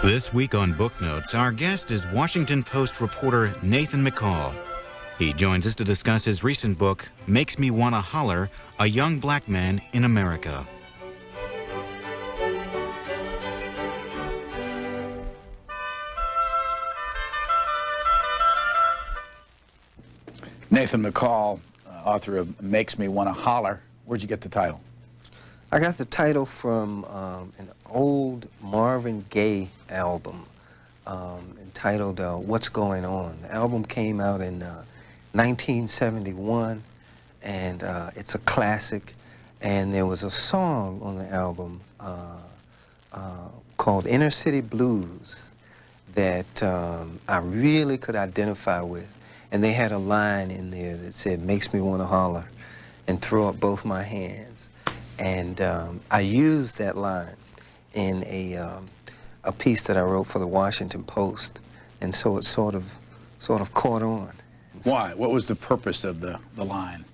This week on Book Notes, our guest is Washington Post reporter Nathan McCall. He joins us to discuss his recent book, Makes Me Wanna Holler, A Young Black Man in America. Nathan McCall, author of Makes Me Wanna Holler. Where'd you get the title? I got the title from an old Marvin Gaye album entitled What's Going On. The album came out in 1971, and it's a classic. And there was a song on the album called Inner City Blues that I really could identify with. And they had a line in there that said, makes me want to holler and throw up both my hands. And I used that line in a piece that I wrote for the Washington Post, and so it sort of caught on. Why? What was the purpose of the line?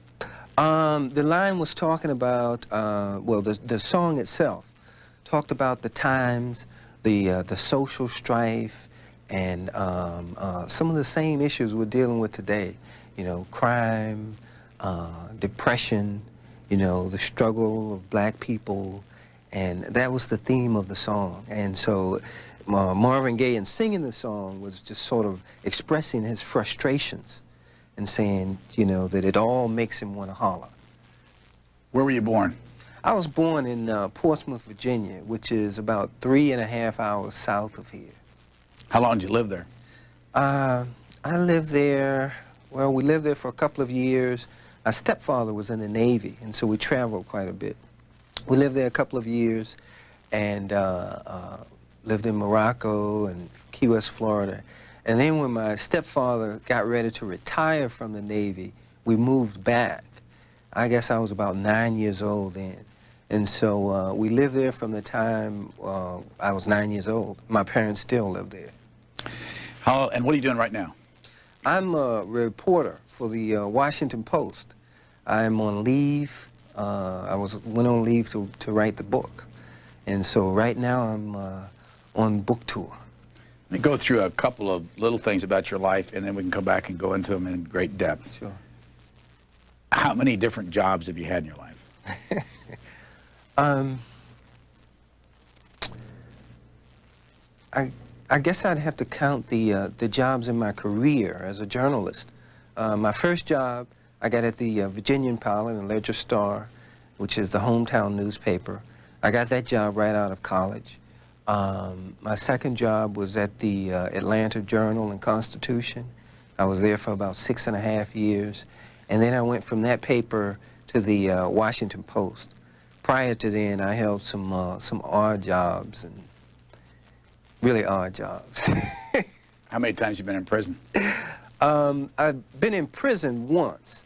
The line was talking about, well, the song itself talked about the times, the social strife, and some of the same issues we're dealing with today. You know, crime, depression, you know, the struggle of black people, and that was the theme of the song. And so Marvin Gaye, in singing the song, was just sort of expressing his frustrations and saying, you know, that it all makes him want to holler. Where were you born? I was born in Portsmouth, Virginia, which is about 3.5 hours south of here. How long did you live there? I lived there, well, we lived there for a couple of years. My stepfather was in the Navy, and so we traveled quite a bit. We lived there a couple of years and lived in Morocco and Key West, Florida. And then when my stepfather got ready to retire from the Navy, we moved back. I guess I was about 9 years old then. And so we lived there from the time I was 9 years old. My parents still live there. And what are you doing right now? I'm a reporter for the Washington Post. I'm on leave. I went on leave to write the book. And so right now I'm on book tour. Let me go through a couple of little things about your life, and then we can come back and go into them in great depth. Sure. How many different jobs have you had in your life? I guess I'd have to count the jobs in my career as a journalist. My first job I got at the Virginian Pilot and Ledger Star, which is the hometown newspaper. I got that job right out of college. My second job was at the Atlanta Journal and Constitution. I was there for about 6.5 years. And then I went from that paper to the Washington Post. Prior to then, I held some odd jobs, and really odd jobs. How many times have you been in prison? I've been in prison once.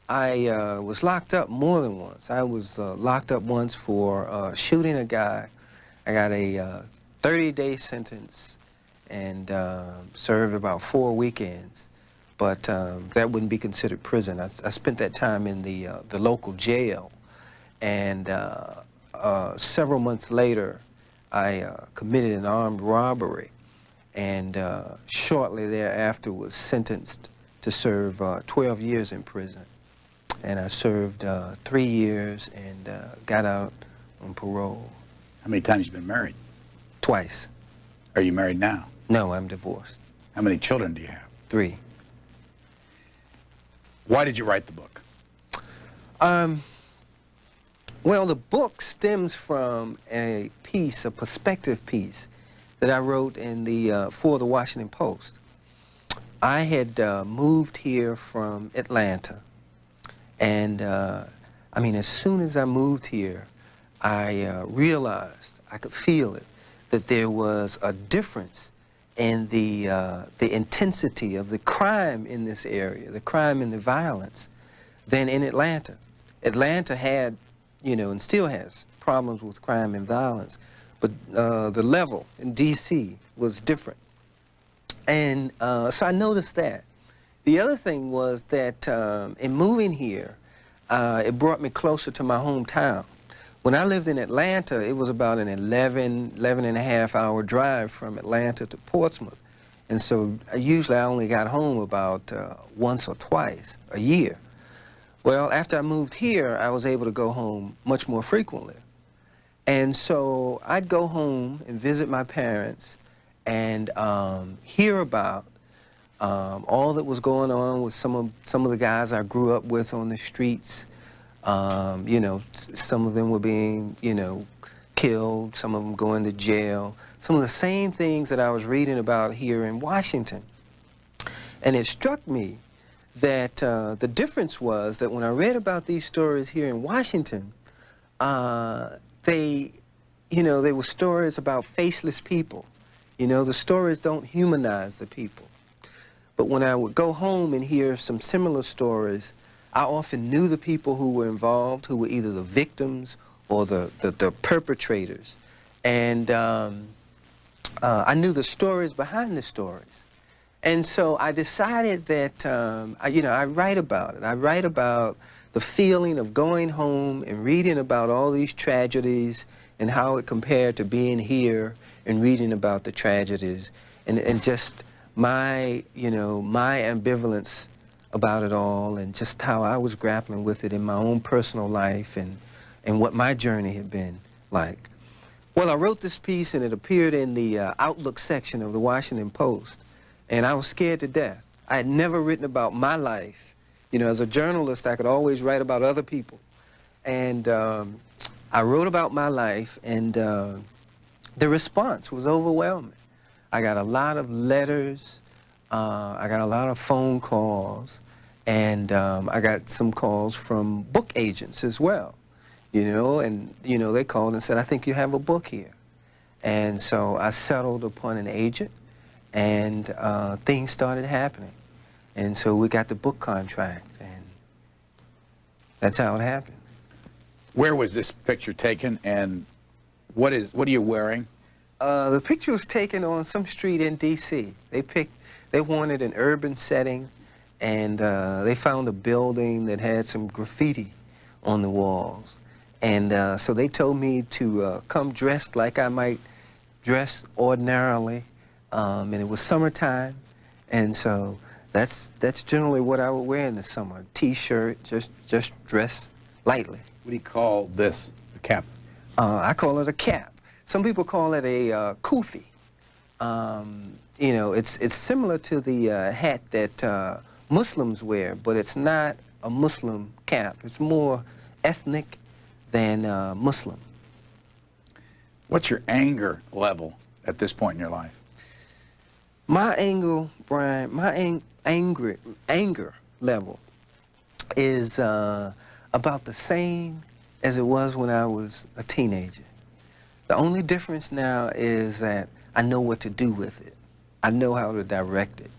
I was locked up more than once. I was locked up once for shooting a guy. I got a 30-day sentence and served about 4 weekends. But that wouldn't be considered prison. I spent that time in the local jail. And several months later, I committed an armed robbery, and shortly thereafter was sentenced to serve 12 years in prison. And I served 3 years and got out on parole. How many times have you been married? Twice. Are you married now? No, I'm divorced. How many children do you have? 3. Why did you write the book? Well, the book stems from a piece, a perspective piece, that I wrote in for the Washington Post. I had moved here from Atlanta, and I mean, as soon as I moved here, I realized, I could feel it, that there was a difference in the intensity of the crime in this area, the crime and the violence, than in Atlanta. Atlanta had, you know, and still has problems with crime and violence, but the level in D.C. was different. And so I noticed that. The other thing was that in moving here, it brought me closer to my hometown, When I lived in Atlanta, it was about an 11 and a half hour drive from Atlanta to Portsmouth. And so usually I only got home about once or twice a year. Well, after I moved here, I was able to go home much more frequently. And so I'd go home and visit my parents and hear about all that was going on with some of the guys I grew up with on the streets. You know, some of them were being, you know, killed, some of them going to jail. Some of the same things that I was reading about here in Washington. And it struck me that the difference was that when I read about these stories here in Washington, they were stories about faceless people. You know, the stories don't humanize the people. But when I would go home and hear some similar stories, I often knew the people who were involved, who were either the victims or the perpetrators. And I knew the stories behind the stories. And so I decided that, I write about it. I write about the feeling of going home and reading about all these tragedies and how it compared to being here and reading about the tragedies and just my ambivalence about it all and just how I was grappling with it in my own personal life and what my journey had been like. Well, I wrote this piece and it appeared in the Outlook section of the Washington Post, and I was scared to death. I had never written about my life. You know, as a journalist, I could always write about other people. And I wrote about my life, and the response was overwhelming. I got a lot of letters, I got a lot of phone calls, and I got some calls from book agents as well, you know, and, you know, they called and said, I think you have a book here. And so I settled upon an agent, and things started happening. And so we got the book contract, and that's how it happened. Where was this picture taken, and what are you wearing? The picture was taken on some street in D.C. They wanted an urban setting, and they found a building that had some graffiti on the walls. And so they told me to come dressed like I might dress ordinarily, and it was summertime, and so that's generally what I would wear in the summer. T-shirt, just dress lightly. What do you call this? A cap? I call it a cap. Some people call it a kufi. You know, it's similar to the hat that Muslims wear, but it's not a Muslim cap. It's more ethnic than Muslim. What's your anger level at this point in your life? My anger, Brian, my anger level is about the same as it was when I was a teenager. The only difference now is that I know what to do with it. I know how to direct it.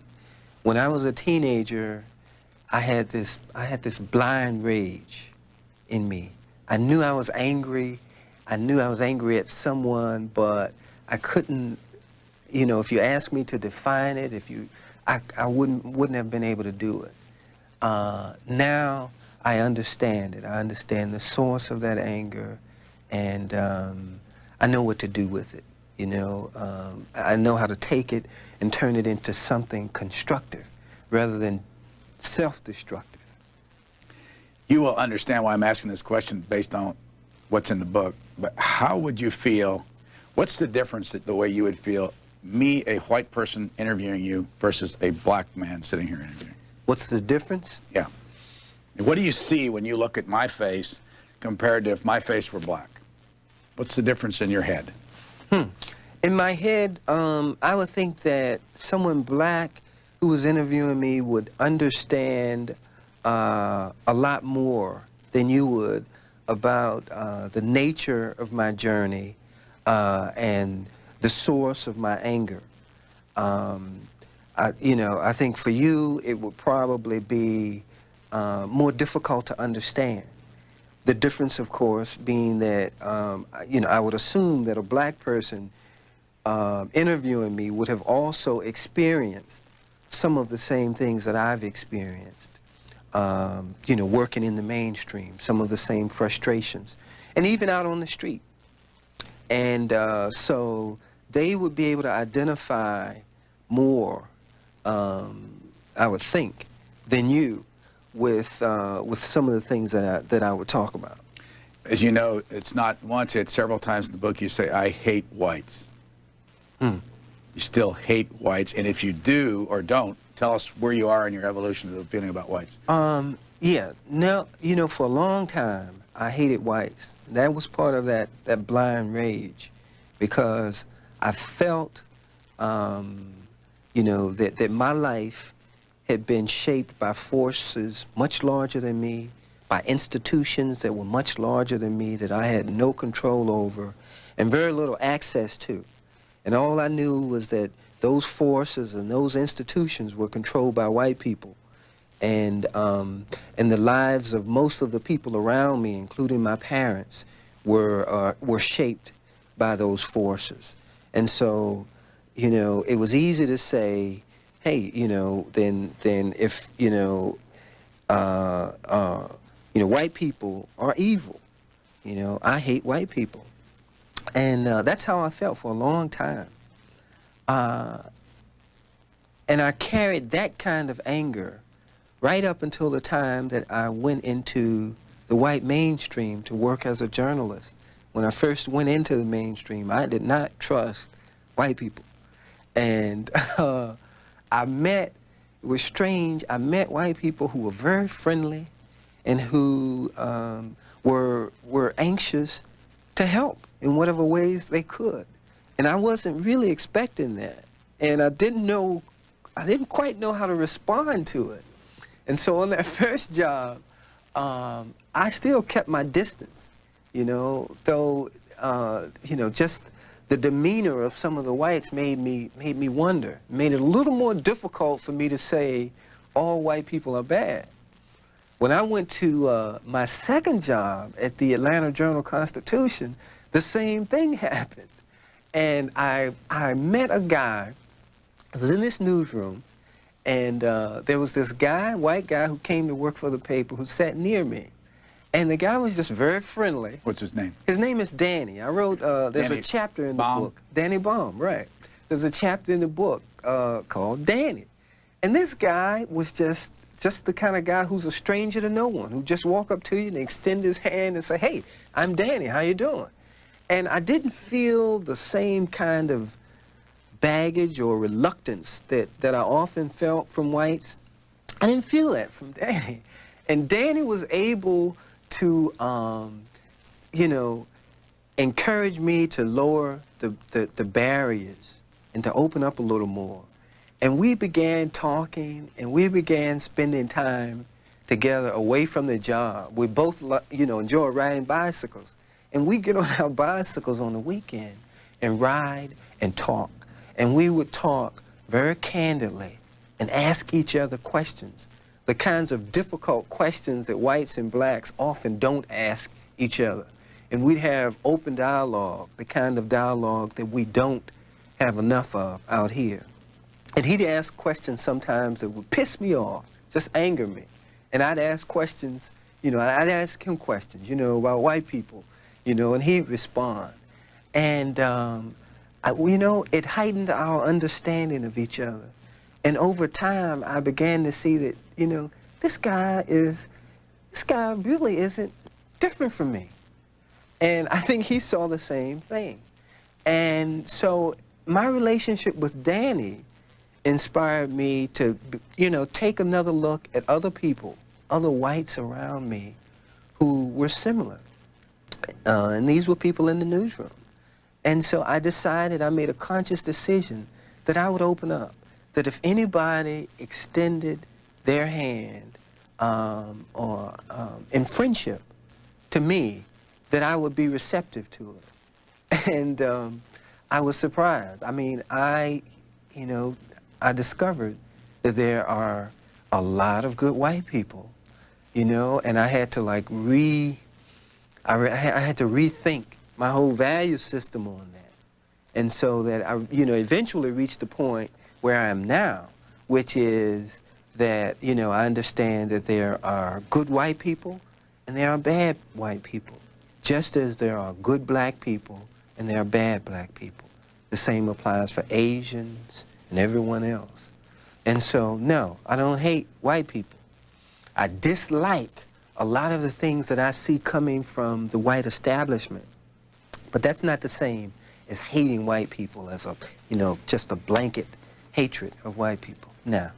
When I was a teenager, I had this blind rage in me. I knew I was angry. I knew I was angry at someone, but I couldn't, you know, if you asked me to define it, I wouldn't have been able to do it. Now I understand it. I understand the source of that anger, and I know what to do with it. You know, I know how to take it and turn it into something constructive rather than self-destructive. You will understand why I'm asking this question based on what's in the book, but how would you feel, what's the difference that the way you would feel, me, a white person interviewing you, versus a black man sitting here interviewing? What's the difference? Yeah. And what do you see when you look at my face compared to if my face were black? What's the difference in your head? In my head, I would think that someone black who was interviewing me would understand a lot more than you would about the nature of my journey and the source of my anger. I think for you, it would probably be more difficult to understand. The difference, of course, being that, I would assume that a black person interviewing me would have also experienced some of the same things that I've experienced, working in the mainstream, some of the same frustrations. and even out on the street. And so they would be able to identify more, I would think, than you with some of the things that I would talk about. As you know, it's not once, it's several times in the book you say, I hate whites. You still hate whites, and if you do or don't, tell us where you are in your evolution of the feeling about whites. Yeah, now, you know, for a long time, I hated whites. That was part of that blind rage, because I felt, you know, that my life had been shaped by forces much larger than me, by institutions that were much larger than me, that I had no control over and very little access to. And all I knew was that those forces and those institutions were controlled by white people. And the lives of most of the people around me, including my parents, were shaped by those forces. And so, you know, it was easy to say, hey, you know, then if, white people are evil. You know, I hate white people. And that's how I felt for a long time. And I carried that kind of anger right up until the time that I went into the white mainstream to work as a journalist. When I first went into the mainstream, I did not trust white people. And it was strange, I met white people who were very friendly and who were anxious to help in whatever ways they could. And I wasn't really expecting that. And I didn't quite know how to respond to it. And so on that first job, I still kept my distance, you know, though, just the demeanor of some of the whites made me wonder, made it a little more difficult for me to say all white people are bad. When I went to my second job at the Atlanta Journal-Constitution, the same thing happened. And I met a guy, I was in this newsroom, and there was this white guy who came to work for the paper who sat near me. And the guy was just very friendly. What's his name? His name is Danny. I wrote, there's a chapter in the book. Danny Baum, right. There's a chapter in the book called Danny. And this guy was just the kind of guy who's a stranger to no one, who just walk up to you and extend his hand and say, hey, I'm Danny, how you doing? And I didn't feel the same kind of baggage or reluctance that I often felt from whites. I didn't feel that from Danny. And Danny was able to, encourage me to lower the barriers and to open up a little more. And we began talking, and we began spending time together away from the job. We both, enjoy riding bicycles. And we get on our bicycles on the weekend and ride and talk. And we would talk very candidly and ask each other questions, the kinds of difficult questions that whites and blacks often don't ask each other. And we'd have open dialogue, the kind of dialogue that we don't have enough of out here. And he'd ask questions sometimes that would piss me off, just anger me. And I'd ask questions, I'd ask him questions, about white people, and he'd respond. And, it heightened our understanding of each other. And over time, I began to see that, this guy really isn't different from me. And I think he saw the same thing. And so my relationship with Danny inspired me to, take another look at other people, other whites around me who were similar. And these were people in the newsroom. And so I made a conscious decision that I would open up, that if anybody extended their hand in friendship to me, that I would be receptive to it. And I was surprised. I mean, I discovered that there are a lot of good white people, and I had to I had to rethink my whole value system on that. And so that I, eventually reached the point where I am now, which is that, I understand that there are good white people and there are bad white people, just as there are good black people and there are bad black people. The same applies for Asians and everyone else. And so, no, I don't hate white people. I dislike a lot of the things that I see coming from the white establishment. But that's not the same as hating white people as a, you know, just a blanket hatred of white people. No.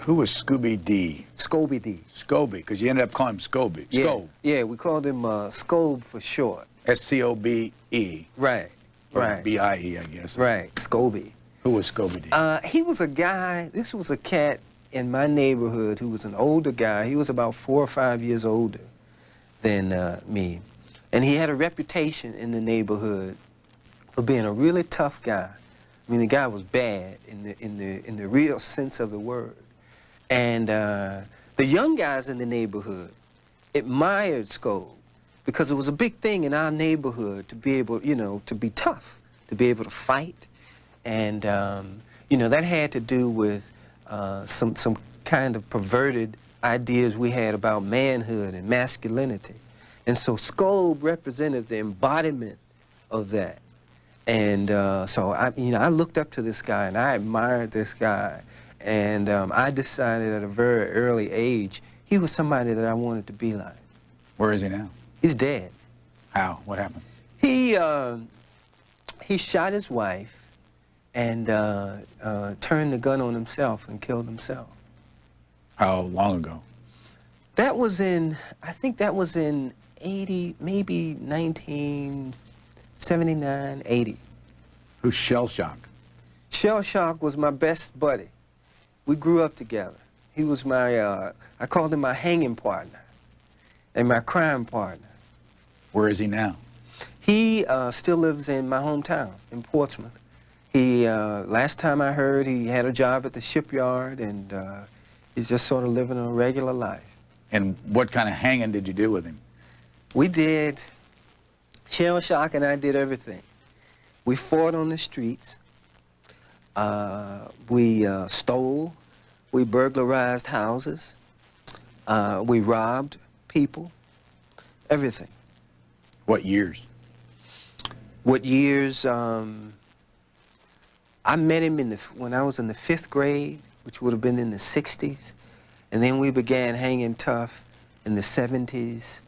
Who was Scooby D? Scooby D. Scooby, because you ended up calling him Scooby. Yeah, Scobe. yeah, we called him Scobe for short. S-C-O-B-E. Right, Or right. B-I-E, I guess. Right, Scooby. Who was Scooby D? He was a guy, this was a cat in my neighborhood who was an older guy. He was about 4 or 5 years older than me. And he had a reputation in the neighborhood for being a really tough guy. I mean, the guy was bad in the real sense of the word. And the young guys in the neighborhood admired Scobe because it was a big thing in our neighborhood to be able, you know, to be tough, to be able to fight. And, you know, that had to do with some kind of perverted ideas we had about manhood and masculinity. And so Scobe represented the embodiment of that. And so I looked up to this guy and I admired this guy. And I decided at a very early age he was somebody that I wanted to be like. Where is he now? He's dead. How? What happened? He shot his wife and turned the gun on himself and killed himself. How long ago? That was in, I think that was in 80, maybe 1979, 80. Who's Shell Shock? Shell Shock was my best buddy. We grew up together. He was my, I called him my hanging partner and my crime partner. Where is he now? He still lives in my hometown, in Portsmouth. He, last time I heard, he had a job at the shipyard and he's just sort of living a regular life. And what kind of hanging did you do with him? We did, Shell Shock and I did everything. We fought on the streets. We stole. We burglarized houses. We robbed people. Everything. What years? What years? I met him when I was in the 5th grade, which would have been in the 60s. And then we began hanging tough in the 70s.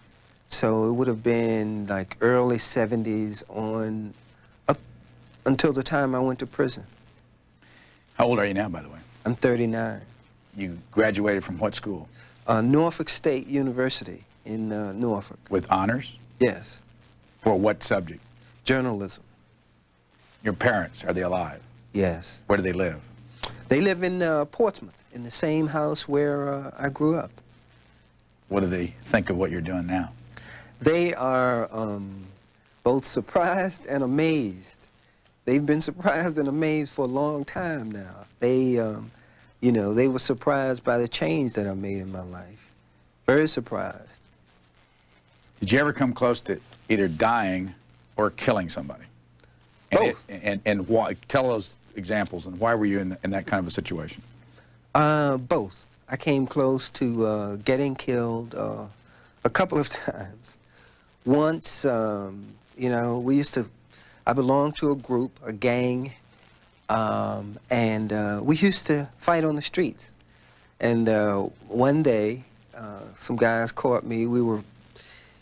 So it would have been like early 70s on up until the time I went to prison. How old are you now, by the way? I'm 39. You graduated from what school? Norfolk State University in Norfolk. With honors? Yes. For what subject? Journalism. Your parents, are they alive? Yes. Where do they live? They live in Portsmouth, in the same house where I grew up. What do they think of what you're doing now? They are both surprised and amazed. They've been surprised and amazed for a long time now. They, you know, they were surprised by the change that I made in my life. Very surprised. Did you ever come close to either dying or killing somebody? Both. And why? Tell those examples, and why were you in that kind of a situation? Both. I came close to getting killed a couple of times. Once, you know, I belonged to a group, a gang, and we used to fight on the streets. And one day, some guys caught me. We were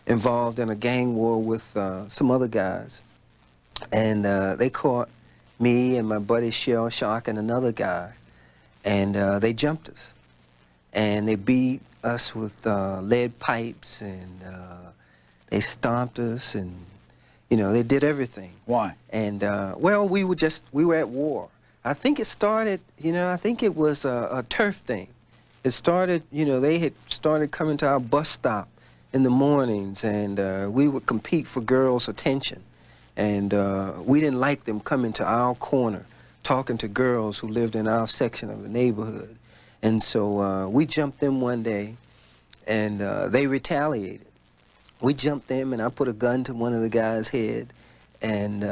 involved in a gang war with some other guys. And they caught me and my buddy Shell Shock and another guy, and they jumped us. And they beat us with lead pipes, and they stomped us, and, you know, they did everything. Why? And, well, we were at war. I think it started, you know, I think it was a turf thing. It started, you know, they had started coming to our bus stop in the mornings, and we would compete for girls' attention. And we didn't like them coming to our corner, talking to girls who lived in our section of the neighborhood. And so we jumped them one day, and they retaliated. We jumped them, and I put a gun to one of the guys' head, and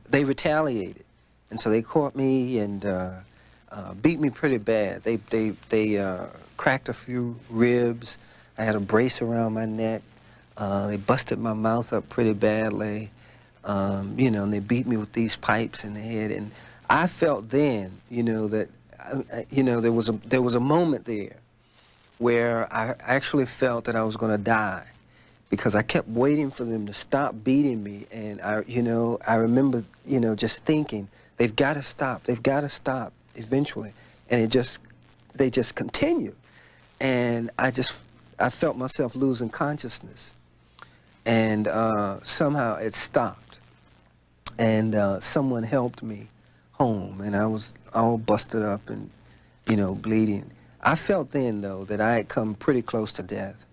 they retaliated. And so they caught me and beat me pretty bad. They cracked a few ribs. I had a brace around my neck. They busted my mouth up pretty badly, you know, and they beat me with these pipes in the head. And I felt then, you know, that, you know, there was a moment there where I actually felt that I was going to die, because I kept waiting for them to stop beating me. And I remember, you know, just thinking, they've got to stop eventually. And they just continue. And I felt myself losing consciousness. And somehow it stopped. And someone helped me home, and I was all busted up and, you know, bleeding. I felt then, though, that I had come pretty close to death.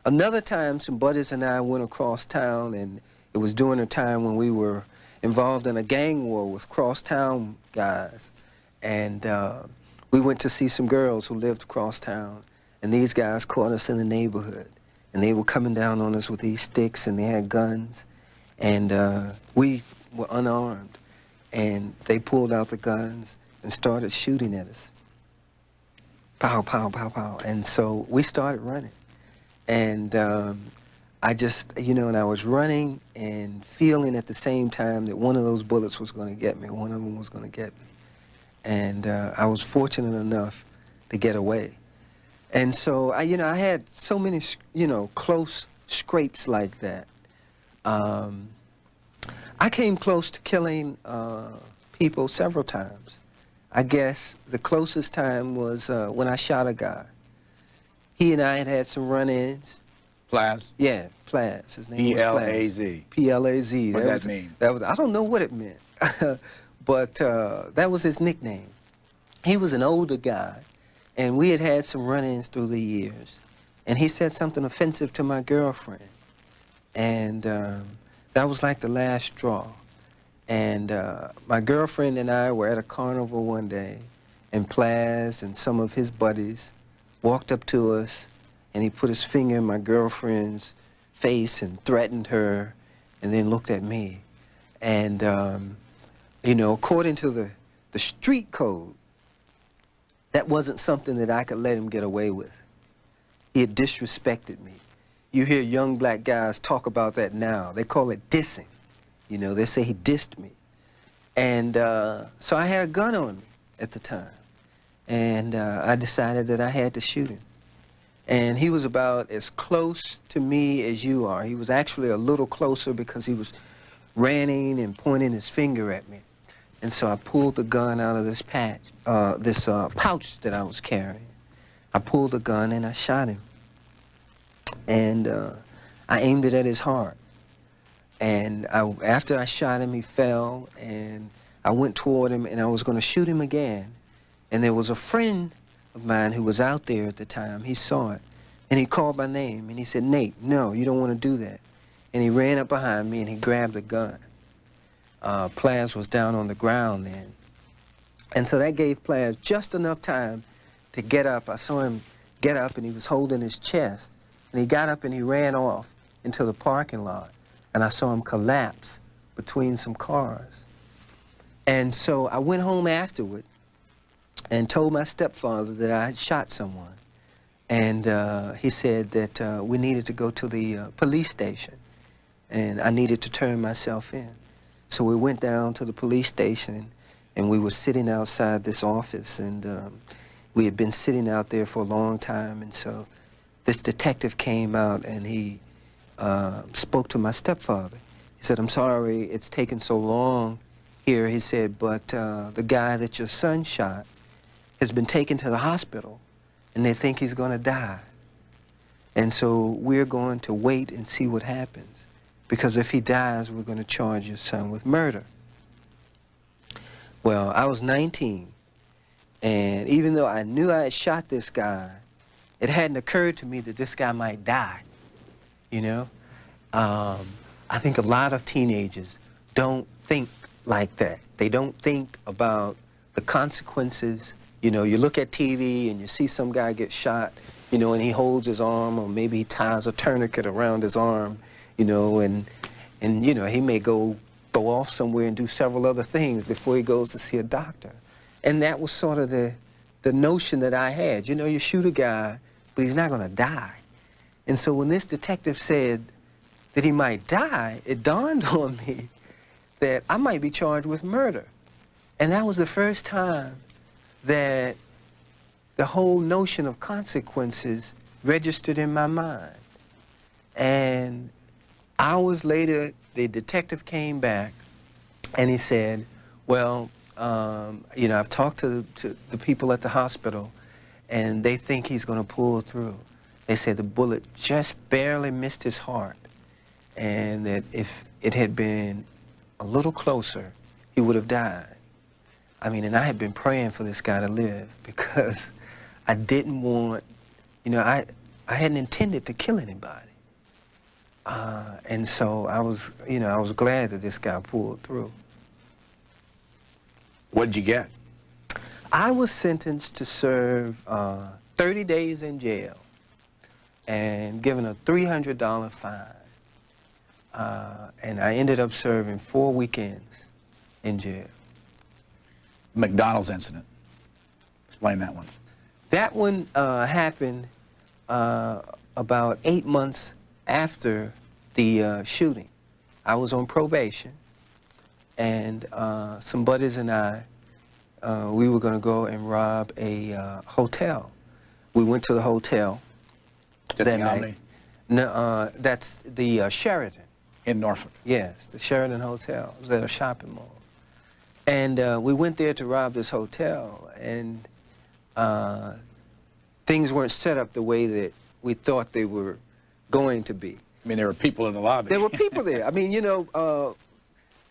Another time, some buddies and I went across town, and it was during a time when we were involved in a gang war with cross-town guys. And we went to see some girls who lived across town, and these guys caught us in the neighborhood. And they were coming down on us with these sticks, and they had guns. And we were unarmed. And they pulled out the guns and started shooting at us. Pow, pow, pow, pow. And so we started running. And I just, you know, and I was running and feeling at the same time that one of those bullets was going to get me. One of them was going to get me. And I was fortunate enough to get away. And so, I had so many, close scrapes like that. I came close to killing people several times. I guess the closest time was when I shot a guy. He and I had some run-ins. Plaz? Yeah, Plaz. His name was Plaz. P-L-A-Z. P-L-A-Z. What does that mean? I don't know what it meant, but that was his nickname. He was an older guy, and we had some run-ins through the years. And he said something offensive to my girlfriend. And that was like the last straw. And my girlfriend and I were at a carnival one day, and Plaz and some of his buddies walked up to us, and he put his finger in my girlfriend's face and threatened her, and then looked at me. And, according to the street code, that wasn't something that I could let him get away with. He had disrespected me. You hear young black guys talk about that now. They call it dissing. You know, they say he dissed me. And so I had a gun on me at the time. And I decided that I had to shoot him. And he was about as close to me as you are. He was actually a little closer because he was ranting and pointing his finger at me. And so I pulled the gun out of this pouch that I was carrying. I pulled the gun and I shot him. And I aimed it at his heart. And after I shot him, he fell, and I went toward him, and I was going to shoot him again. And there was a friend of mine who was out there at the time. He saw it, and he called my name, and he said, "Nate, no, you don't want to do that." And he ran up behind me, and he grabbed the gun. Plaz was down on the ground then. And so that gave Plaz just enough time to get up. I saw him get up, and he was holding his chest. And he got up, and he ran off into the parking lot. And I saw him collapse between some cars. And so I went home afterward and told my stepfather that I had shot someone. And he said that we needed to go to the police station, and I needed to turn myself in. So we went down to the police station, and we were sitting outside this office, and we had been sitting out there for a long time. And so this detective came out, and he spoke to my stepfather. He said, "I'm sorry it's taken so long here," he said, "but the guy that your son shot has been taken to the hospital, and they think he's going to die. And so we're going to wait and see what happens, because if he dies, we're going to charge your son with murder." Well, I was 19, and even though I knew I had shot this guy, it hadn't occurred to me that this guy might die, you know? I think a lot of teenagers don't think like that. They don't think about the consequences. You know, you look at TV and you see some guy get shot, you know, and he holds his arm, or maybe he ties a tourniquet around his arm, you know, and you know, he may go off somewhere and do several other things before he goes to see a doctor. And that was sort of the notion that I had. You know, you shoot a guy, but he's not going to die. And so when this detective said that he might die, it dawned on me that I might be charged with murder. And that was the first time that the whole notion of consequences registered in my mind. And hours later, the detective came back and he said, well, you know, I've talked to the people at the hospital and they think he's going to pull through. They said the bullet just barely missed his heart, and that if it had been a little closer, he would have died. I mean, and I had been praying for this guy to live because I didn't want, you know, I hadn't intended to kill anybody. And so I was, you know, I was glad that this guy pulled through. What did you get? I was sentenced to serve 30 days in jail and given a $300 fine. And I ended up serving 4 weekends in jail. McDonald's incident. Explain that one. That one happened about 8 months after the shooting. I was on probation, and some buddies and I, we were going to go and rob a hotel. We went to the hotel that night. No, that's the Sheraton. In Norfolk? Yes, the Sheraton Hotel. It was at a shopping mall. And we went there to rob this hotel, and things weren't set up the way that we thought they were going to be. I mean, there were people in the lobby. There were people there. I mean, you know,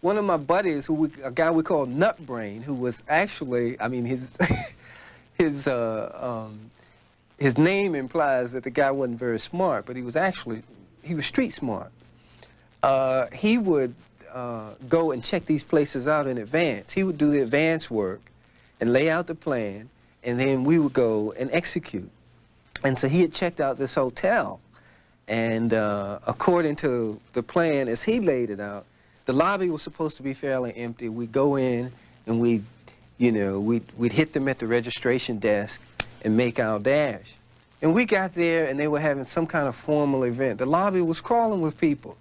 one of my buddies, a guy we called Nutbrain, who was actually, I mean, his name implies that the guy wasn't very smart, but he was street smart. He would go and check these places out in advance. He would do the advance work and lay out the plan, and then we would go and execute. And so he had checked out this hotel, and according to the plan as he laid it out, the lobby was supposed to be fairly empty. We'd go in and we'd hit them at the registration desk and make our dash. And we got there and they were having some kind of formal event. The lobby was crawling with people.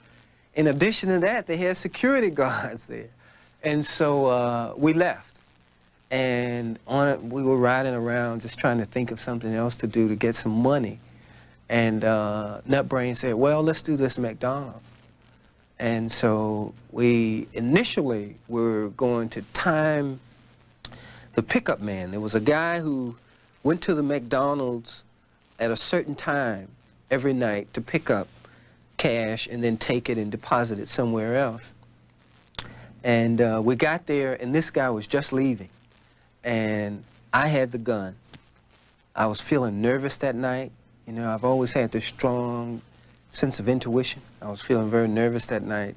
In addition to that, they had security guards there. And so we left. And on it, we were riding around just trying to think of something else to do to get some money. And Nutbrain said, well, let's do this McDonald's. And so we initially were going to time the pickup man. There was a guy who went to the McDonald's at a certain time every night to pick up cash and then take it and deposit it somewhere else. And we got there, and this guy was just leaving. And I had the gun. I was feeling nervous that night. You know, I've always had this strong sense of intuition. I was feeling very nervous that night.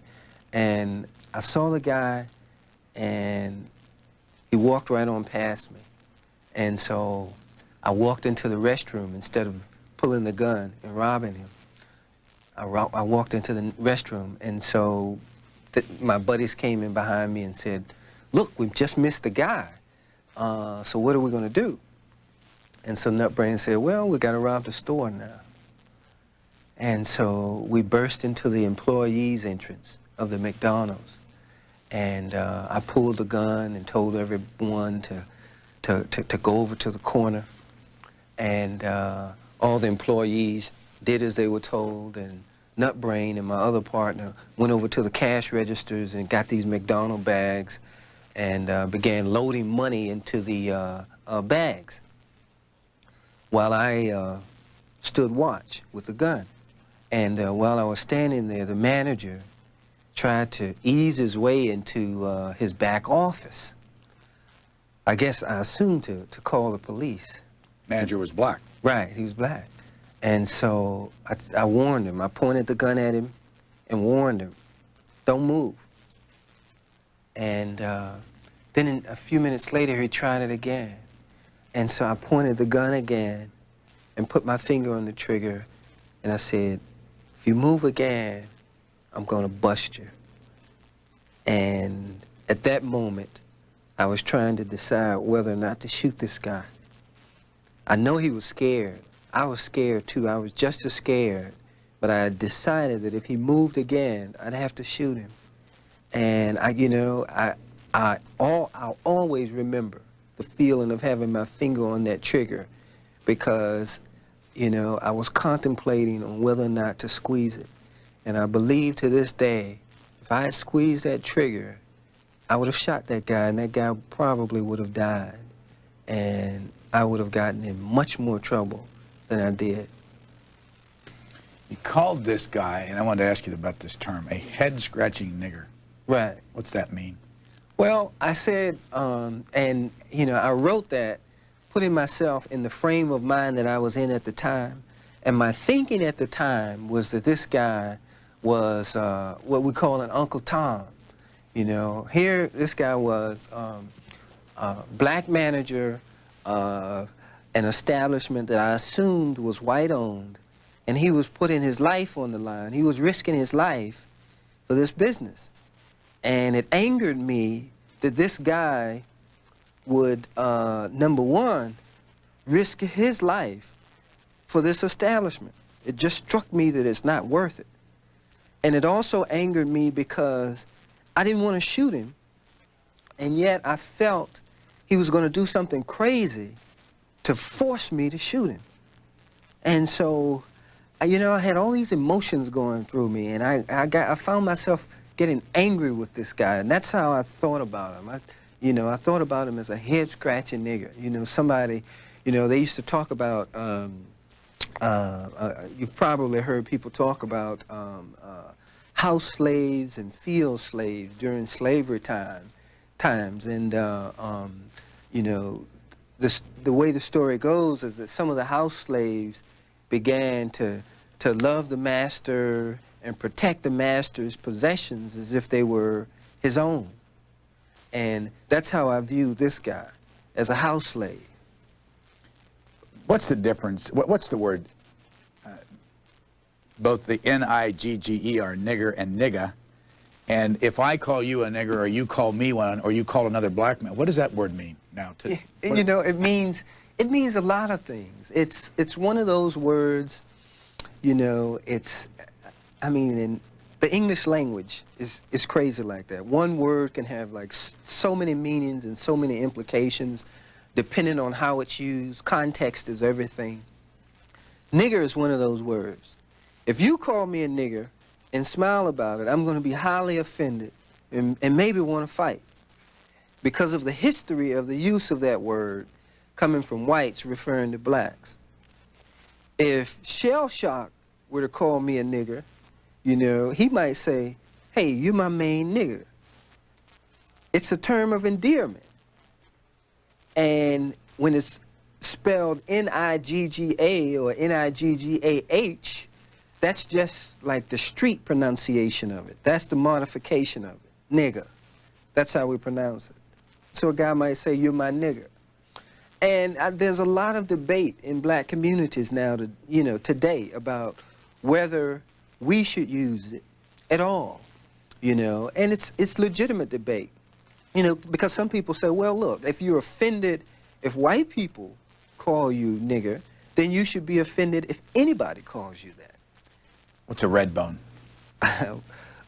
And I saw the guy, and he walked right on past me. And so I walked into the restroom instead of pulling the gun and robbing him. I walked into the restroom, and so my buddies came in behind me and said, look, we've just missed the guy. So what are we going to do? And so Nutbrain said, well, we got to rob the store now. And so we burst into the employees' entrance of the McDonald's. And I pulled the gun and told everyone to go over to the corner. And all the employees did as they were told, and Nutbrain and my other partner went over to the cash registers and got these McDonald bags and began loading money into the bags while I stood watch with the gun. And while I was standing there, the manager tried to ease his way into his back office. I guess I assumed to call the police. Manager was black. Right, he was black. And so I warned him. I pointed the gun at him and warned him, don't move. And then a few minutes later, he tried it again. And so I pointed the gun again and put my finger on the trigger, and I said, if you move again, I'm going to bust you. And at that moment, I was trying to decide whether or not to shoot this guy. I know he was scared. I was scared, too. I was just as scared but I decided that if he moved again, I'd have to shoot him. And I'll always remember the feeling of having my finger on that trigger, because, you know, I was contemplating on whether or not to squeeze it. And I believe to this day, if I had squeezed that trigger, I would have shot that guy, and that guy probably would have died. And I would have gotten in much more trouble than I did. You called this guy, and I wanted to ask you about this term, a head-scratching nigger. Right. What's that mean? Well, I said, and, you know, I wrote that, putting myself in the frame of mind that I was in at the time. And my thinking at the time was that this guy was what we call an Uncle Tom. You know, here, this guy was a black manager of an establishment that I assumed was white-owned, and he was putting his life on the line. He was risking his life for this business. And it angered me that this guy would, number one, risk his life for this establishment. It just struck me that it's not worth it. And it also angered me because I didn't want to shoot him, and yet I felt he was going to do something crazy to force me to shoot him. And so, you know, I had all these emotions going through me, and I found myself getting angry with this guy, and that's how I thought about him. I thought about him as a head-scratching nigger. You know, somebody, you know, they used to talk about, you've probably heard people talk about house slaves and field slaves during slavery times, and you know, the way the story goes is that some of the house slaves began to love the master and protect the master's possessions as if they were his own. And that's how I view this guy, as a house slave. What's the difference? What's the word? Both the N-I-G-G-E-R, nigger and nigga. And if I call you a nigger, or you call me one, or you call another black man, what does that word mean now? You know, it means a lot of things. It's one of those words, you know, I mean, in the English language is crazy like that. One word can have like so many meanings and so many implications depending on how it's used. Context is everything. Nigger is one of those words. If you call me a nigger and smile about it, I'm going to be highly offended and maybe want to fight, because of the history of the use of that word coming from whites referring to blacks. If Shell Shock were to call me a nigger, you know, he might say, hey, you're my main nigger. It's a term of endearment. And when it's spelled N-I-G-G-A or N-I-G-G-A-H, that's just like the street pronunciation of it. That's the modification of it. Nigger. That's how we pronounce it. So a guy might say, you're my nigger. And there's a lot of debate in black communities now, you know, today about whether we should use it at all, you know. And it's legitimate debate, you know, because some people say, well, look, if you're offended, if white people call you nigger, then you should be offended if anybody calls you that. What's a red bone? A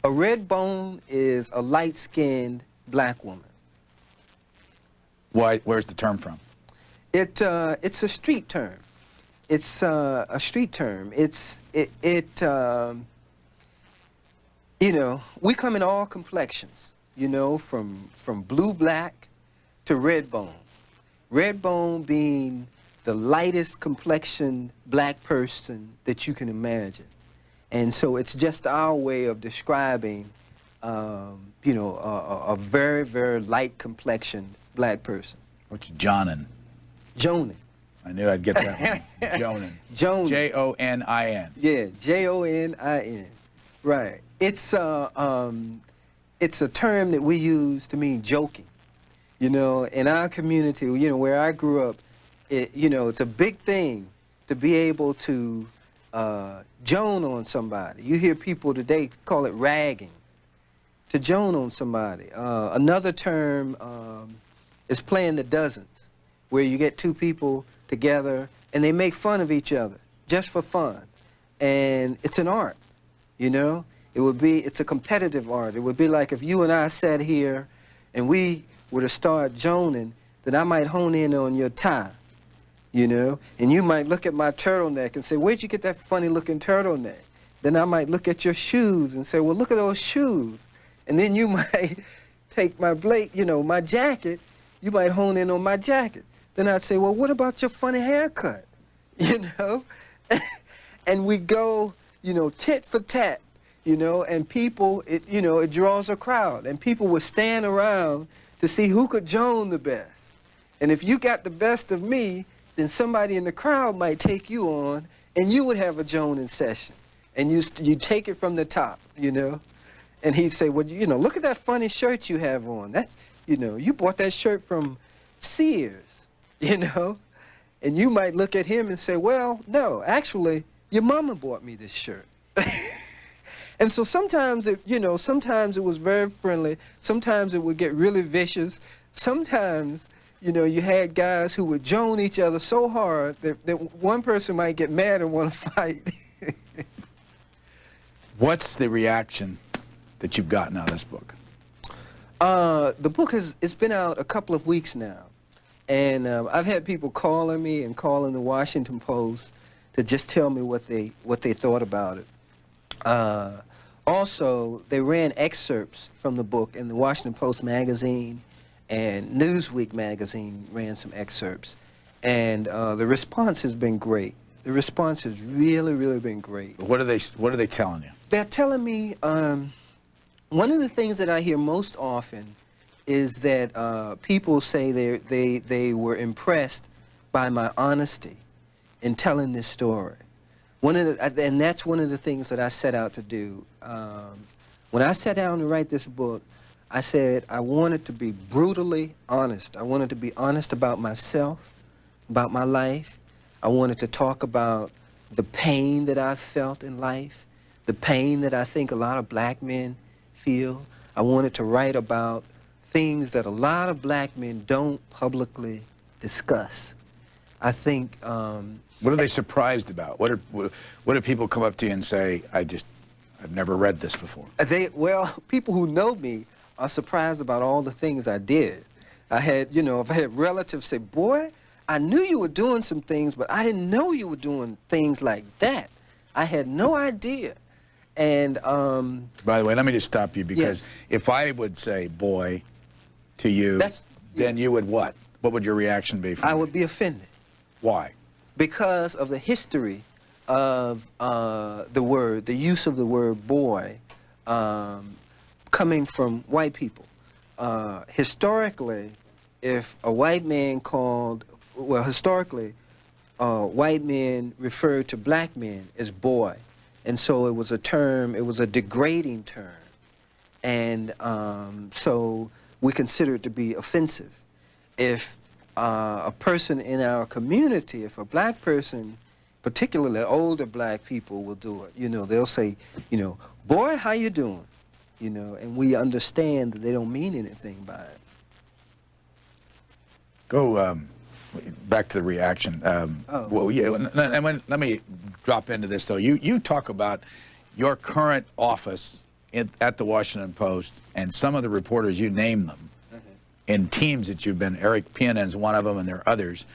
red bone is a light-skinned black woman. Why? Where's the term from? It's a street term. It's a street term. You know, we come in all complexions, you know, from blue-black to red bone. Red bone being the lightest complexioned black person that you can imagine. And so it's just our way of describing, you know, a very, very light complexioned black person. What's Jonin? Jonin. I knew I'd get that one. Jonin. Jonin. J-O-N-I-N. Yeah, J-O-N-I-N. Right. It's a term that we use to mean joking. You know, in our community, you know, where I grew up, you know, it's a big thing to be able to joan on somebody. You hear people today call it ragging, to joan on somebody. Another term is playing the dozens, where you get two people together and they make fun of each other just for fun. and it's an art, you know? It's a competitive art. It would be like if you and I sat here and we were to start joning, then I might hone in on your tie, you know? And you might look at my turtleneck and say, where'd you get that funny looking turtleneck? Then I might look at your shoes and say, well, look at those shoes. And then you might take my my jacket, you might hone in on my jacket. Then I'd say, well, what about your funny haircut? You know? And we go, tit for tat, and people, it draws a crowd. And people would stand around to see who could joan the best. And if you got the best of me, then somebody in the crowd might take you on, and you would have a joning session. And you take it from the top, And he'd say, well, look at that funny shirt you have on. That's, you bought that shirt from Sears, And you might look at him and say, well, no, actually, your mama bought me this shirt. And so sometimes sometimes it was very friendly. Sometimes it would get really vicious. Sometimes, you had guys who would joan each other so hard that one person might get mad and want to fight. What's the reaction that you've gotten out of this book? The book it's been out a couple of weeks now. And I've had people calling me and calling the Washington Post to just tell me what they thought about it. Also, they ran excerpts from the book in the Washington Post magazine, and Newsweek magazine ran some excerpts. And the response has been great. The response has really, really been great. What are they telling you? They're telling me one of the things that I hear most often is that people say they were impressed by my honesty in telling this story. And that's one of the things that I set out to do. When I sat down to write this book, I said I wanted to be brutally honest. I wanted to be honest about myself, about my life. I wanted to talk about the pain that I've felt in life, the pain that I think a lot of black men feel. I wanted to write about things that a lot of black men don't publicly discuss. I think... what are they surprised about? What do people come up to you and say, I've never read this before? Well, people who know me are surprised about all the things I did. I had, if I had relatives say, boy, I knew you were doing some things, but I didn't know you were doing things like that. I had no idea. And by the way, let me just stop you, because yes. If I would say boy to you, then you would what? What would your reaction be? I would be offended. Why? Because of the history of the use of the word boy coming from white people. Historically, if a white man historically, white men referred to black men as boy. And so it was a degrading term. And so we consider it to be offensive. If a person in our community, if a black person, particularly older black people will do it, they'll say, boy, how you doing? And we understand that they don't mean anything by it. Go back to the reaction. Well, yeah, let me drop into this, though. You talk about your current office at the Washington Post, and some of the reporters, you name them, in teams that you've been. Eric Pianen's one of them, and there are others.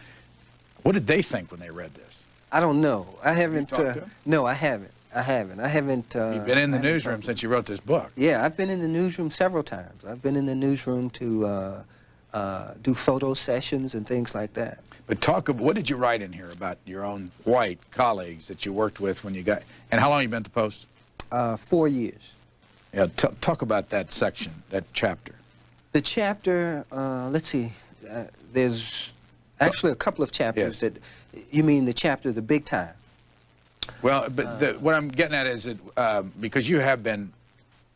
What did they think when they read this? I don't know. I haven't. You talked to them? No, I haven't. I haven't. You've been in the newsroom since you wrote this book. Yeah, I've been in the newsroom several times. I've been in the newsroom to do photo sessions and things like that. But what did you write in here about your own white colleagues that you worked with when you got, and how long have you been at the Post? 4 years. Yeah, talk about that section, that chapter. The chapter, let's see, there's actually a couple of chapters. Yes. You mean the chapter, the big time? Well, but what I'm getting at is that because you have been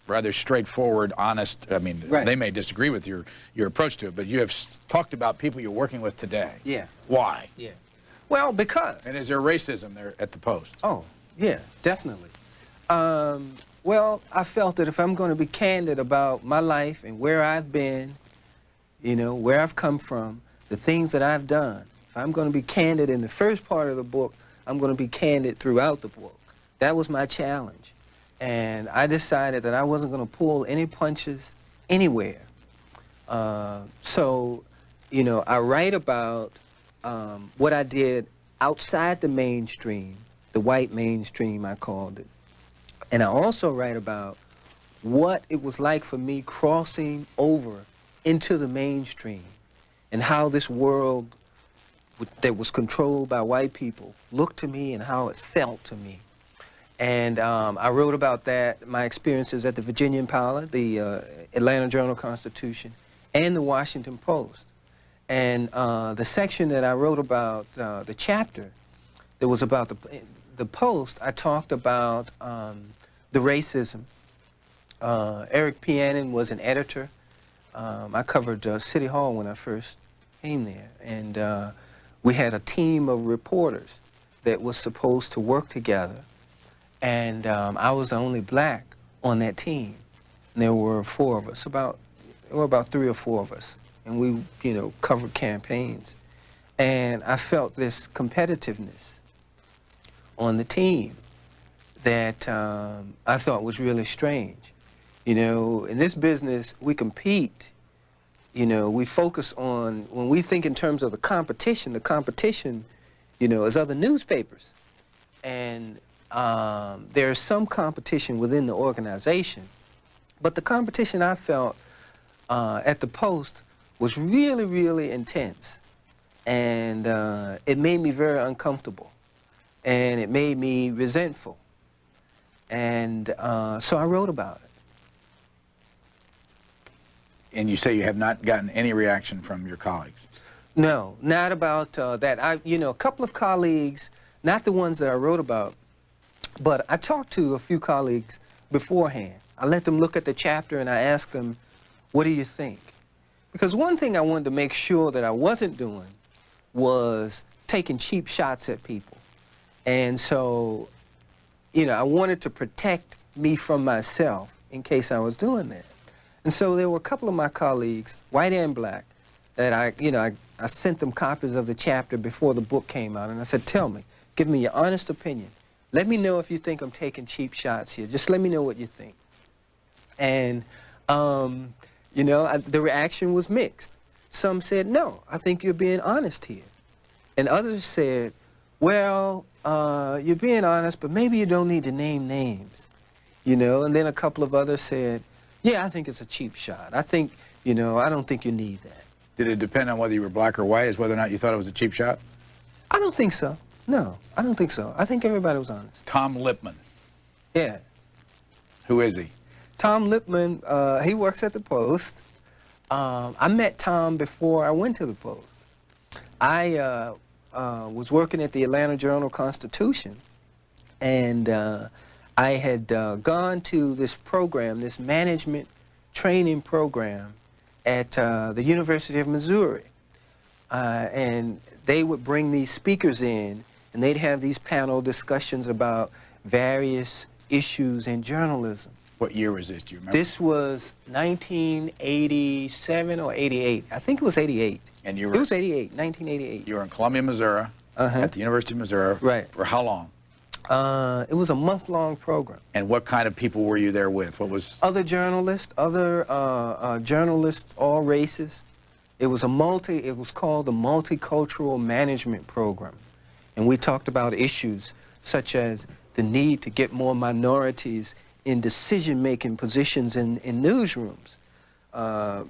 rather straightforward, honest. I mean, right. They may disagree with your approach to it, but you have talked about people you're working with today. Yeah. Why? Yeah. Well, because. And is there racism there at the Post? Oh, yeah, definitely. Well, I felt that if I'm going to be candid about my life and where I've been, where I've come from, the things that I've done, if I'm going to be candid in the first part of the book, I'm going to be candid throughout the book. That was my challenge. And I decided that I wasn't going to pull any punches anywhere. So, you know, I write about what I did outside the mainstream, the white mainstream, I called it. And I also write about what it was like for me crossing over into the mainstream and how this world that was controlled by white people looked to me and how it felt to me. And I wrote about that, my experiences at the Virginia Impala, the Atlanta Journal-Constitution, and the Washington Post. And the section that I wrote about, the chapter that was about the Post, I talked about the racism. Eric Pianin was an editor. I covered City Hall when I first came there. And we had a team of reporters that was supposed to work together. And I was the only black on that team. And there were 4 of us, there were about 3 or 4 of us. And we, you know, covered campaigns. And I felt this competitiveness on the team that I thought was really strange. You know, in this business, we compete. You know, we focus on, when we think in terms of the competition, you know, is other newspapers. And there's some competition within the organization. But the competition I felt at the Post was really, really intense. And it made me very uncomfortable. And it made me resentful. And so I wrote about it. And you say you have not gotten any reaction from your colleagues? No, not about that. You know, a couple of colleagues, not the ones that I wrote about, but I talked to a few colleagues beforehand. I let them look at the chapter and I asked them, what do you think? Because one thing I wanted to make sure that I wasn't doing was taking cheap shots at people. And so, you know, I wanted to protect me from myself in case I was doing that. And so there were a couple of my colleagues, white and black, that I sent them copies of the chapter before the book came out. And I said, tell me, give me your honest opinion. Let me know if you think I'm taking cheap shots here. Just let me know what you think. And, you know, the reaction was mixed. Some said, no, I think you're being honest here. And others said, well, you're being honest, but maybe you don't need to name names. You know, and then a couple of others said, yeah, I think it's a cheap shot. I think, you know, I don't think you need that. Did it depend on whether you were black or white as whether or not you thought it was a cheap shot? I don't think so. No, I don't think so. I think everybody was honest. Tom Lipman. Yeah. Who is he? Tom Lipman, he works at the Post. I met Tom before I went to the Post. I was working at the Atlanta Journal-Constitution, and I had gone to this program, this management training program at the University of Missouri. And they would bring these speakers in, and they'd have these panel discussions about various issues in journalism. What year was this, do you remember? This was 1987 or 88. I think it was 88. And you were? It was 88, 1988. You were in Columbia, Missouri, at the University of Missouri. Right. For how long? It was a month-long program. And what kind of people were you there with? What was? Other journalists, journalists, all races. It was called the Multicultural Management Program. And we talked about issues such as the need to get more minorities in decision-making positions in newsrooms,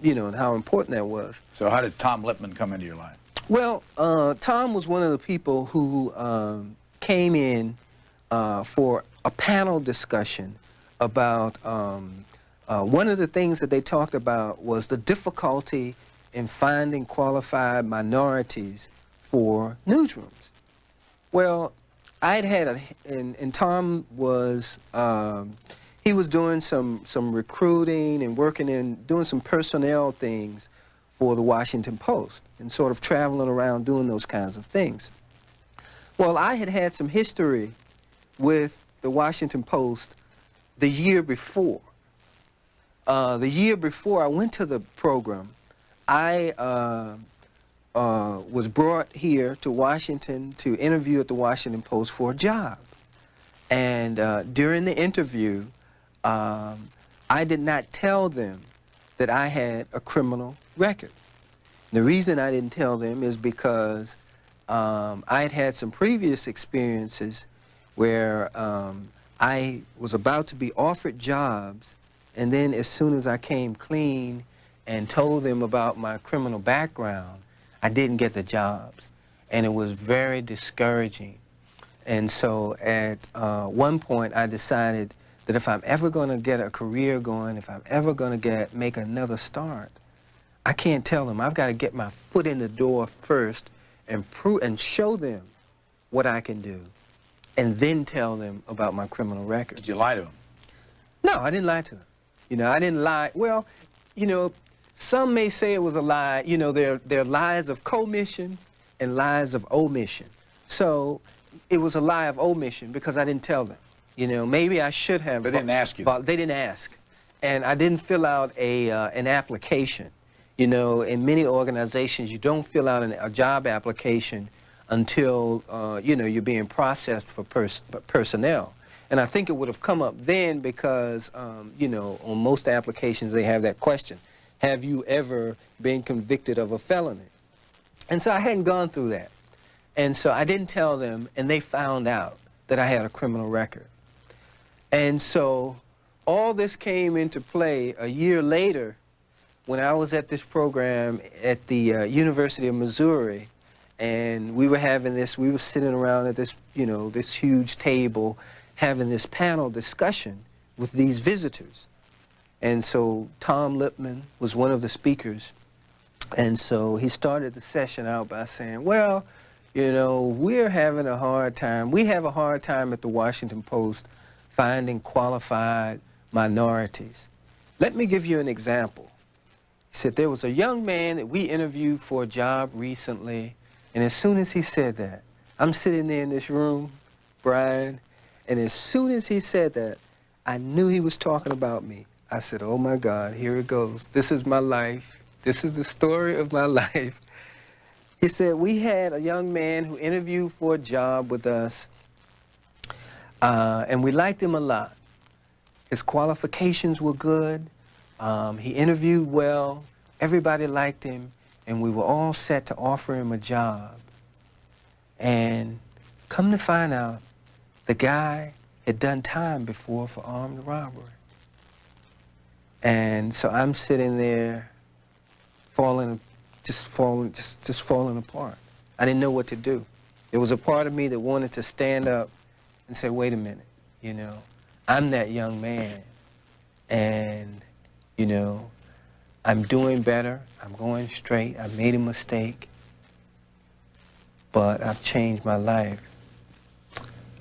you know, and how important that was. So how did Tom Lipman come into your life? Well, Tom was one of the people who came in for a panel discussion about, one of the things that they talked about was the difficulty in finding qualified minorities for newsrooms. Well, I'd had and Tom was, he was doing some recruiting and doing some personnel things for the Washington Post and sort of traveling around doing those kinds of things. Well, I had some history with the Washington Post the year before. The year before I went to the program, I was brought here to Washington to interview at the Washington Post for a job. And during the interview, I did not tell them that I had a criminal record. The reason I didn't tell them is because I had had some previous experiences where I was about to be offered jobs, and then as soon as I came clean and told them about my criminal background, I didn't get the jobs. And it was very discouraging. And so at one point I decided that if I'm ever going to get a career going, if I'm ever going to make another start, I can't tell them. I've got to get my foot in the door first and show them what I can do, and then tell them about my criminal record. Did you lie to them? No, I didn't lie to them. You know, I didn't lie. Well, you know, some may say it was a lie. You know, there are lies of commission and lies of omission. So it was a lie of omission because I didn't tell them. You know, maybe I should have. They didn't ask you. They didn't ask. And I didn't fill out an application. You know, in many organizations, you don't fill out a job application until, you know, you're being processed for personnel. And I think it would have come up then because, you know, on most applications they have that question. Have you ever been convicted of a felony? And so I hadn't gone through that. And so I didn't tell them, and they found out that I had a criminal record. And so all this came into play a year later when I was at this program at the University of Missouri, and we were sitting around at this, you know, this huge table having this panel discussion with these visitors. And so Tom Lipman was one of the speakers. And so he started the session out by saying, well, you know, we're having a hard time. We have a hard time at the Washington Post finding qualified minorities. Let me give you an example. He said there was a young man that we interviewed for a job recently, and as soon as he said that, I'm sitting there in this room, Brian, and as soon as he said that, I knew he was talking about me. I said, oh my God, here it goes. This is my life. This is the story of my life. He said, we had a young man who interviewed for a job with us, and we liked him a lot. His qualifications were good. He interviewed well. Everybody liked him, and we were all set to offer him a job. And come to find out, the guy had done time before for armed robbery. And so I'm sitting there just falling apart. I didn't know what to do. There was a part of me that wanted to stand up and say, wait a minute, you know, I'm that young man, and, you know, I'm doing better, I'm going straight, I made a mistake, but I've changed my life.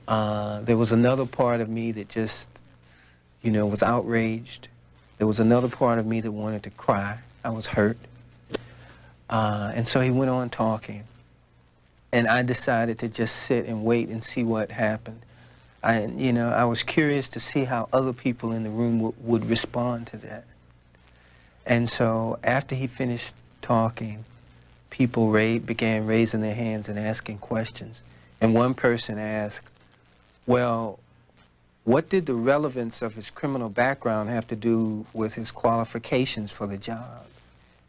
There was another part of me that just, you know, was outraged. There was another part of me that wanted to cry. I was hurt. And so he went on talking, and I decided to just sit and wait and see what happened. You know, I was curious to see how other people in the room would respond to that. And so after he finished talking, people began raising their hands and asking questions. And one person asked, well, what did the relevance of his criminal background have to do with his qualifications for the job?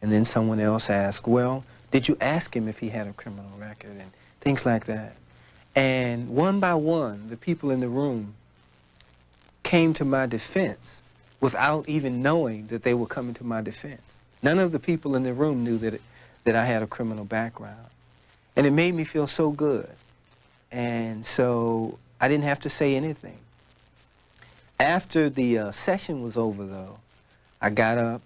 And then someone else asked, well, did you ask him if he had a criminal record? And things like that. And one by one, the people in the room came to my defense without even knowing that they were coming to my defense. None of the people in the room knew that I had a criminal background. And it made me feel so good. And so I didn't have to say anything. After the session was over, though, I got up,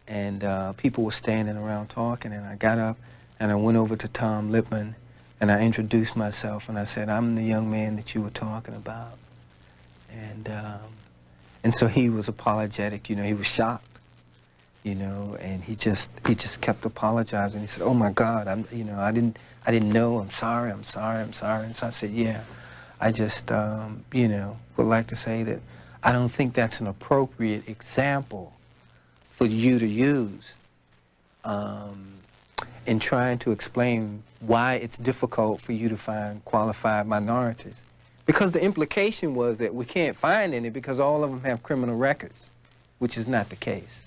and people were standing around talking, and I got up and I went over to Tom Lipman, and I introduced myself, and I said, I'm the young man that you were talking about. And so he was apologetic, you know, he was shocked, you know, and he just kept apologizing. He said, oh my God, you know, I didn't know, I'm sorry. And so I said, yeah, I just, you know, would like to say that I don't think that's an appropriate example for you to use in trying to explain why it's difficult for you to find qualified minorities. Because the implication was that we can't find any because all of them have criminal records, which is not the case.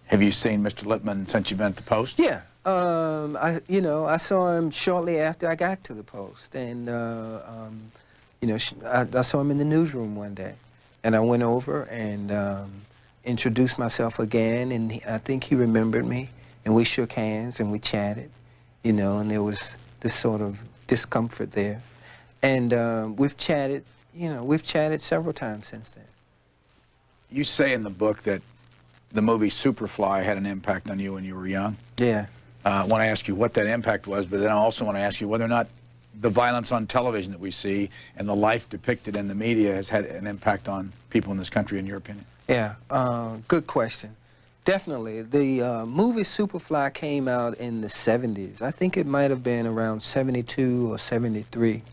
Have you seen Mr. Lippman since you've been at the Post? Yeah. I saw him shortly after I got to the Post, and I saw him in the newsroom one day, and I went over and introduced myself again, and I think he remembered me, and we shook hands and we chatted, and there was this sort of discomfort there, and we've chatted several times since then. You say in the book that the movie Superfly had an impact on you when you were young. Yeah. I want to ask you what that impact was, but then I also want to ask you whether or not the violence on television that we see and the life depicted in the media has had an impact on people in this country, in your opinion. Yeah, good question. Definitely. The movie Superfly came out in the 70s. I think it might have been around 72 or 73.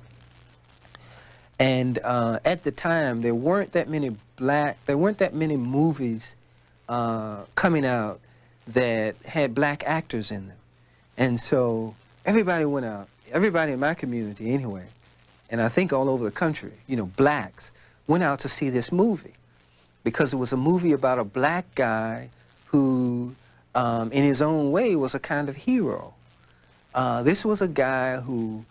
And at the time, there weren't that many movies coming out that had black actors in them. And so everybody went out, everybody in my community anyway, and I think all over the country, blacks, went out to see this movie because it was a movie about a black guy who, in his own way, was a kind of hero. This was a guy who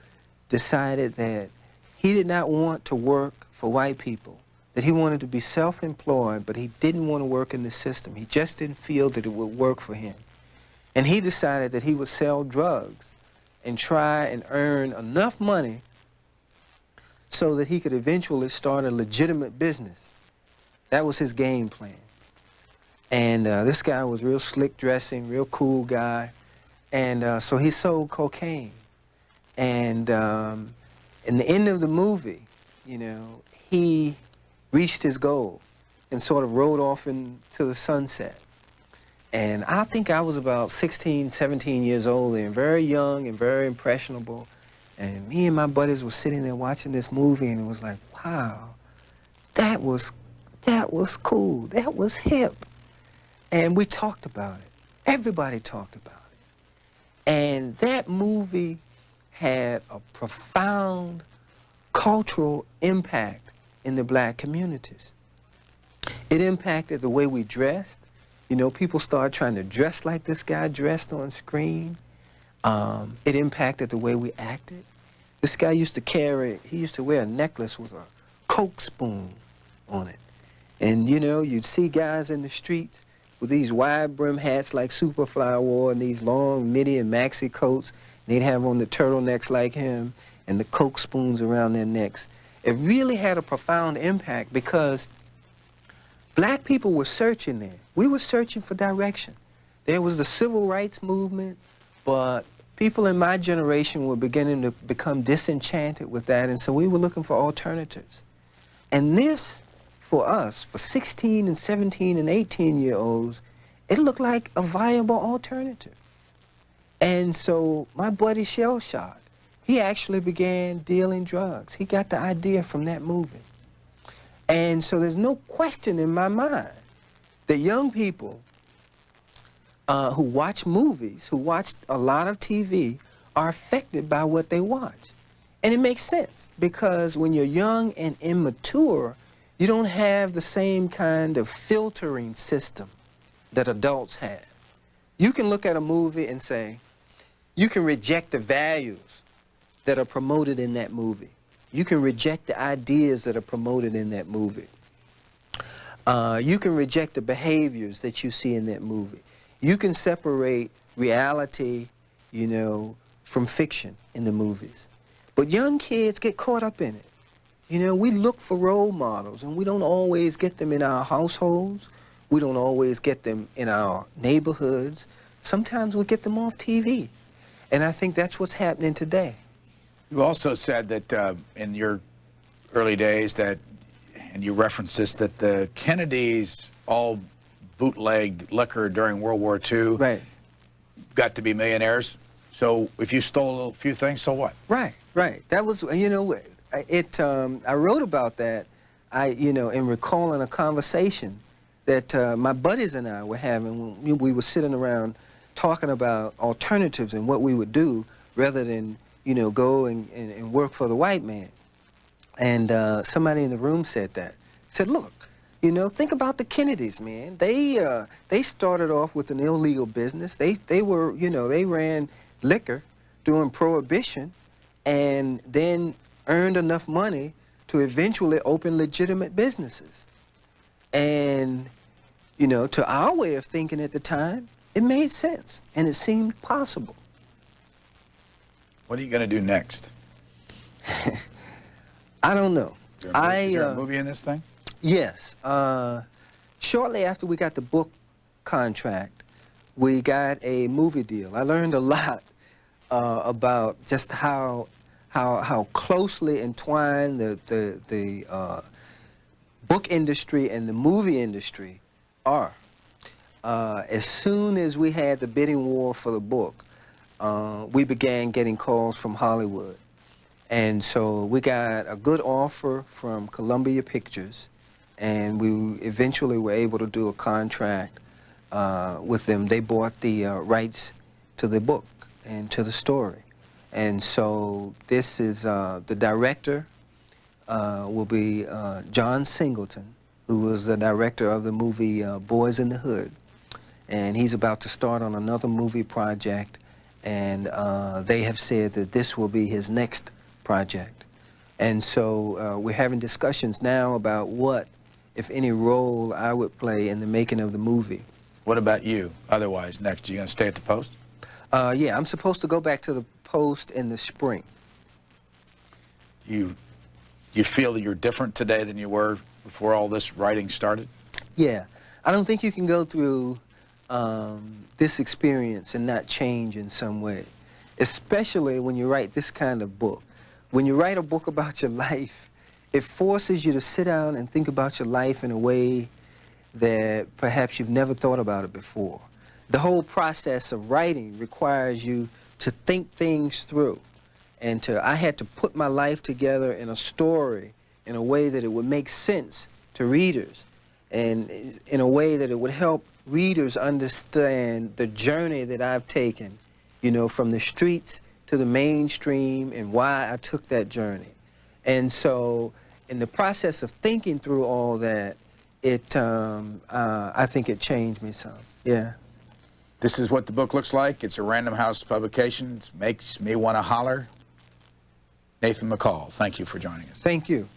decided that he did not want to work for white people, that he wanted to be self-employed, but he didn't want to work in the system. He just didn't feel that it would work for him. And he decided that he would sell drugs and try and earn enough money so that he could eventually start a legitimate business. That was his game plan. And this guy was real slick dressing, real cool guy. And so he sold cocaine. And in the end of the movie, he reached his goal and sort of rode off into the sunset. And I think I was about 16, 17 years old and very young and very impressionable. And me and my buddies were sitting there watching this movie, and it was like, wow, that was cool, that was hip. And we talked about it. Everybody talked about it. And that movie had a profound cultural impact in the black communities. It impacted the way we dressed. People started trying to dress like this guy dressed on screen. It impacted the way we acted. This guy used to wear a necklace with a Coke spoon on it. And, you'd see guys in the streets with these wide brim hats like Superfly wore and these long midi and maxi coats. And they'd have on the turtlenecks like him and the Coke spoons around their necks. It really had a profound impact because black people were searching there. We were searching for direction. There was the civil rights movement, but people in my generation were beginning to become disenchanted with that, and so we were looking for alternatives. And this, for us, for 16 and 17 and 18-year-olds, it looked like a viable alternative. And so my buddy Shell Shock, he actually began dealing drugs. He got the idea from that movie. And so there's no question in my mind that young people who watch movies, who watch a lot of TV, are affected by what they watch. And it makes sense because when you're young and immature, you don't have the same kind of filtering system that adults have. You can look at a movie and say, you can reject the values that are promoted in that movie. You can reject the ideas that are promoted in that movie. You can reject the behaviors that you see in that movie. You can separate reality, from fiction in the movies. But young kids get caught up in it. We look for role models, and we don't always get them in our households. We don't always get them in our neighborhoods. Sometimes we get them off TV. And I think that's what's happening today. You also said that in your early days and you referenced this, that the Kennedys all bootlegged liquor during World War II. Right. Got to be millionaires. So if you stole a few things, so what? Right. That was, I wrote about that, in recalling a conversation that my buddies and I were having when we were sitting around talking about alternatives and what we would do rather than, go and work for the white man. And somebody in the room said that. Said, look, you know, think about the Kennedys, man. They started off with an illegal business. They were, you know, they ran liquor during Prohibition and then earned enough money to eventually open legitimate businesses. And, you know, to our way of thinking at the time, it made sense and it seemed possible. What are you going to do next? I don't know. Is there a movie in this thing? Yes. Shortly after we got the book contract, we got a movie deal. I learned a lot about just how closely entwined the book industry and the movie industry are. As soon as we had the bidding war for the book, we began getting calls from Hollywood. And so we got a good offer from Columbia Pictures, and we eventually were able to do a contract with them. They bought the rights to the book and to the story. And so this is, the director will be John Singleton, who was the director of the movie Boys in the Hood. And he's about to start on another movie project, and they have said that this will be his next project. And so we're having discussions now about what, if any, role I would play in the making of the movie. What about you, otherwise, next? Are you going to stay at the Post? Yeah, I'm supposed to go back to the Post in the spring. You feel that you're different today than you were before all this writing started? Yeah. I don't think you can go through this experience and not change in some way, especially when you write this kind of book. When you write a book about your life, it forces you to sit down and think about your life in a way that perhaps you've never thought about it before. The whole process of writing requires you to think things through. And I had to put my life together in a story in a way that it would make sense to readers, and in a way that it would help readers understand the journey that I've taken, you know, from the streets to the mainstream and why I took that journey. And so in the process of thinking through all that, I think it changed me some, yeah. This is what the book looks like. It's a Random House publication. It makes me want to holler. Nathan McCall, thank you for joining us. Thank you.